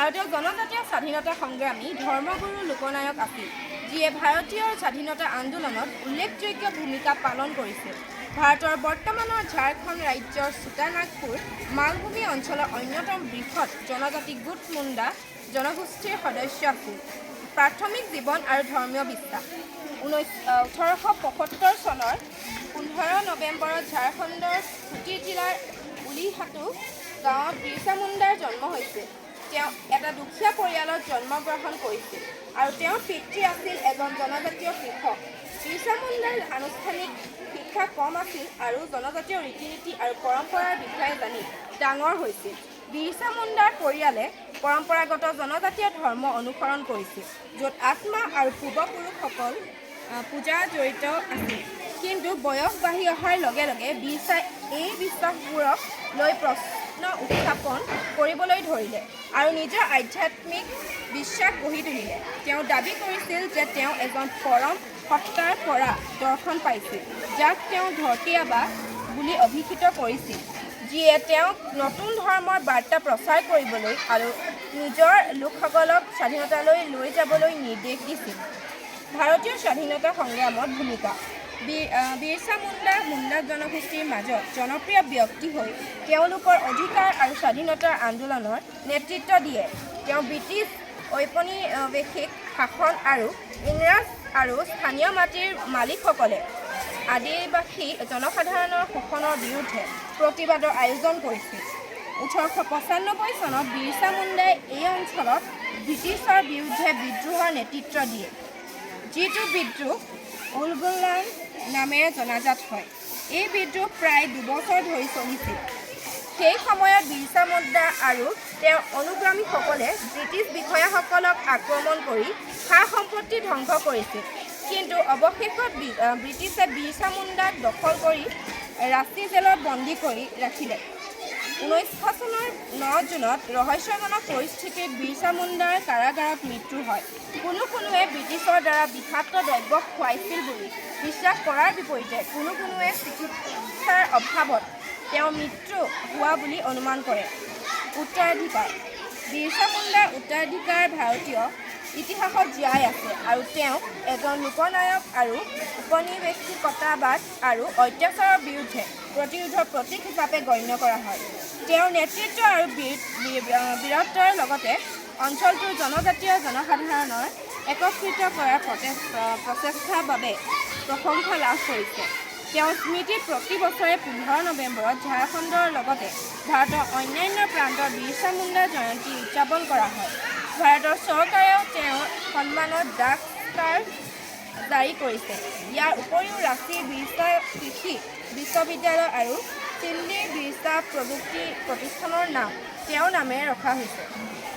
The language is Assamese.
ভাৰতীয় জনজাতীয় স্বাধীনতা সংগ্ৰামী ধৰ্মগুৰু লোকনায়ক আছিল, যিয়ে ভাৰতীয় স্বাধীনতা আন্দোলনত উল্লেখযোগ্য ভূমিকা পালন কৰিছিল। ভাৰতৰ বৰ্তমানৰ ঝাৰখণ্ড ৰাজ্যৰ ছোটানাগপুৰ মালভূমি অঞ্চলৰ অন্যতম বৃহৎ জনজাতি গোট মুণ্ডা জনগোষ্ঠীৰ সদস্য আছিল। প্ৰাথমিক জীৱন আৰু ধৰ্মীয় বিশ্বাস 1875 চনৰ 15 নৱেম্বৰত ঝাৰখণ্ডৰ খুটি জিলাৰ উলিহাটু গাঁৱত বিৰছা মুণ্ডাৰ জন্ম হৈছিল। তেওঁ এটা দুখীয়া পৰিয়ালত জন্মগ্ৰহণ কৰিছিল আৰু তেওঁৰ পিতৃ আছিল এজন জনজাতীয় কৃষক। বিৰছা মুণ্ডাৰ আনুষ্ঠানিক শিক্ষা কম আছিল আৰু জনজাতীয় ৰীতি-নীতি আৰু পৰম্পৰাৰ বিষয়ে জানি ডাঙৰ হৈছিল। বিৰছা মুণ্ডাৰ পৰিয়ালে পৰম্পৰাগত জনজাতীয় ধৰ্ম অনুসৰণ কৰিছিল, য'ত আত্মা আৰু পূৰ্বপুৰুষসকল পূজা জড়িত আছিল। কিন্তু বয়স বাঢ়ি অহাৰ লগে লগে বিৰছাই এই বিশ্বাসবোৰক লৈ প্ৰশ্ন উত্থাপন কৰিবলৈ ধৰিলে আৰু নিজৰ আধ্যাত্মিক বিশ্বাস গঢ়ি তুলিলে। তেওঁ দাবী কৰিছিল যে তেওঁ এজন পৰম সত্তাৰ পৰা দৰ্শন পাইছিল, যাক তেওঁ ধৰতীয়াবা বুলি অভিহিত কৰিছিল, যিয়ে তেওঁক নতুন ধৰ্মৰ বাৰ্তা প্ৰচাৰ কৰিবলৈ আৰু নিজৰ লোকসকলক স্বাধীনতালৈ লৈ যাবলৈ নিৰ্দেশ দিছিল। ভাৰতীয় স্বাধীনতা সংগ্ৰামত ভূমিকা বিৰছা মুণ্ডা মুণ্ডা জনগোষ্ঠীৰ মাজত জনপ্ৰিয় ব্যক্তি হৈ তেওঁলোকৰ অধিকাৰ আৰু স্বাধীনতাৰ আন্দোলনৰ নেতৃত্ব দিয়ে। তেওঁ ব্ৰিটিছ ঔপনিৱেশিক শাসন আৰু ইংৰাজ আৰু স্থানীয় মাটিৰ মালিকসকলে আদিবাসী জনসাধাৰণৰ শোষণৰ বিৰুদ্ধে প্ৰতিবাদৰ আয়োজন কৰিছিল। 1895 চনত বিৰছা মুণ্ডাই এই অঞ্চলত ব্ৰিটিছৰ বিৰুদ্ধে বিদ্ৰোহৰ নেতৃত্ব দিয়ে, যিটো বিদ্ৰোহ উলগুলান নামেৰে জনাজাত হয়। এই বিদ্ৰোহ প্ৰায় 2 বছৰ ধৰি চলিছিল। সেই সময়ত বিৰছা মুণ্ডা আৰু তেওঁৰ অনুগামীসকলে ব্ৰিটিছ বিষয়াসকলক আক্ৰমণ কৰি সা-সম্পত্তি ধ্বংস কৰিছিল। কিন্তু অৱশেষত ব্ৰিটিছে বিৰছা মুণ্ডাক দখল কৰি ৰাঁচী জেলত বন্দী কৰি ৰাখিলে। 1900 চনৰ 9 জুনত ৰহস্যজনক পৰিস্থিতিত বিৰছা মুণ্ডাৰ কাৰাগাৰত মৃত্যু হয়। কোনোৱে ব্ৰিটিছৰ দ্বাৰা বিষাক্ত দ্ৰব্য খুৱাইছিল বুলি বিশ্বাস কৰাৰ বিপৰীতে কোনোৱে চিকিৎসাৰ অভাৱত তেওঁৰ মৃত্যু হোৱা বুলি অনুমান কৰে। উত্তৰাধিকাৰ বিৰছা মুণ্ডাৰ উত্তৰাধিকাৰ ভাৰতীয় ইতিহাসত জীয়াই আছে আৰু তেওঁক এজন লোকনায়ক আৰু ঔপনিৱেশিকতাবাদ আৰু অত্যাচাৰৰ বিৰুদ্ধে প্ৰতিৰোধৰ প্ৰতীক হিচাপে গণ্য কৰা হয়। তেওঁৰ নেতৃত্ব আৰু বীৰত্বৰ লগতে অঞ্চলটোৰ জনজাতীয় জনসাধাৰণৰ একত্ৰিত কৰাৰ প্ৰচেষ্টাৰ বাবে প্ৰশংসা লাভ কৰিছে। তেওঁৰ স্মৃতিত প্ৰতি বছৰে 15 নৱেম্বৰত ঝাৰখণ্ডৰ লগতে ভাৰতৰ অন্যান্য প্ৰান্তত বিৰছা মুণ্ডা জয়ন্তী উদযাপন কৰা হয়। ভাৰতৰ চৰকাৰেও তেওঁৰ সন্মানত ডাক ষ্টাৰ জাৰি কৰিছে। ইয়াৰ উপৰিও ৰাঁচী বিৰছা কৃষি বিশ্ববিদ্যালয় আৰু দিল্লীৰ বিৰছা প্ৰযুক্তি প্ৰতিষ্ঠানৰ নাম তেওঁৰ নামেৰে ৰখা হৈছে।